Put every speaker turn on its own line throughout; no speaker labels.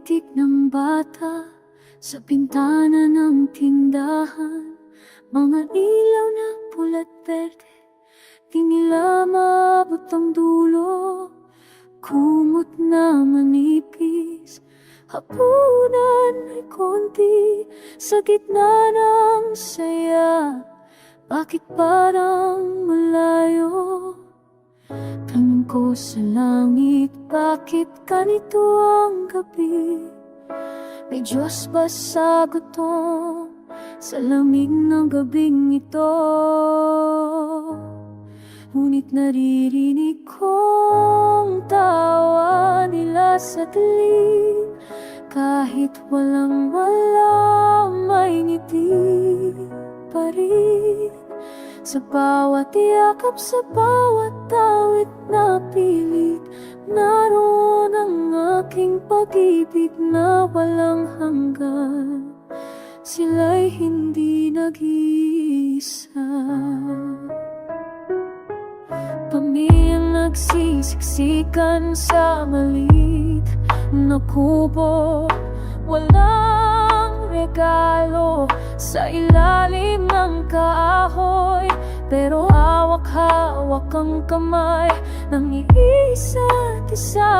titig ng bata sa bintana ng tindahan. Mga ilaw na pula't berde, di nila maabot ang dulo. Kumot na manipis, hapunan ay konti sa gitna ng saya. Bakit parang malayo? Tanong ko sa langit, bakit ganito ang gabi? May Diyos ba sa gutom, sa lamig ng gabing ito? Ngunit naririnig kong tawa nila sa dilim. Kahit walang-wala, may ngiti pa rin. Sa bawat yakap, sa bawat tawid na pilit, naroon ang aking pag-ibig na walang hanggan. Sila'y hindi nag-iisa. Pamilyang nagsisiksikan sa maliit na kubo. Walang regalo sa ilalim ng kahoy, pero hawak-hawak ang kamay ng isa't isa.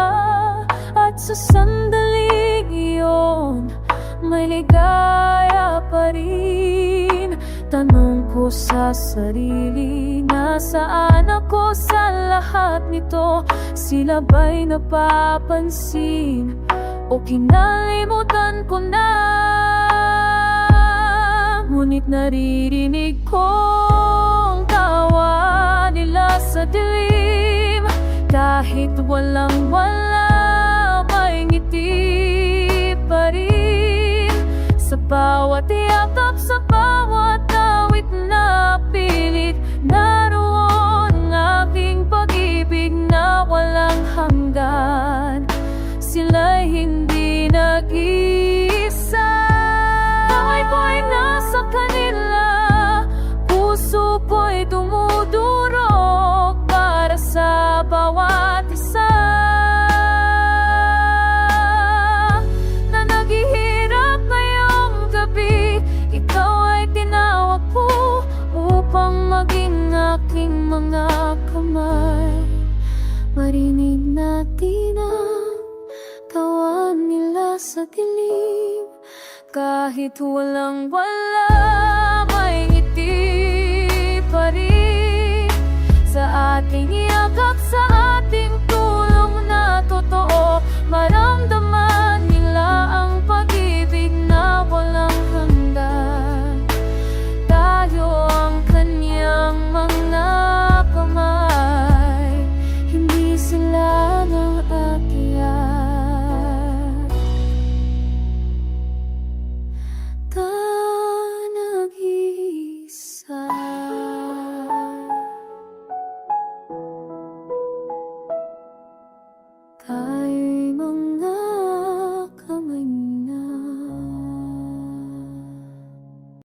At sa sandaling iyon, may ligaya pa rin. Tanong ko sa sarili, nasaan ako sa lahat nito? Sila ba'y napapansin o kinalimutan ko na? Ngunit naririnig kong tawa nila sa dilim. Kahit walang-wala, may ngiti pa rin. Sa bawat yakap, sa bawat awit na pilit, naroon ang aking pag-ibig na walang hanggan. Sila'y hindi nag-iisa. Kamay ko'y nasa kanila, puso ko'y dumudurog para sa bawat isa. Na naghihirap ngayong gabi, ikaw ay tinawag ko upang maging aking mga kamay. Marinig natin ang tawa nila sa dilim. Kahit walang-wala,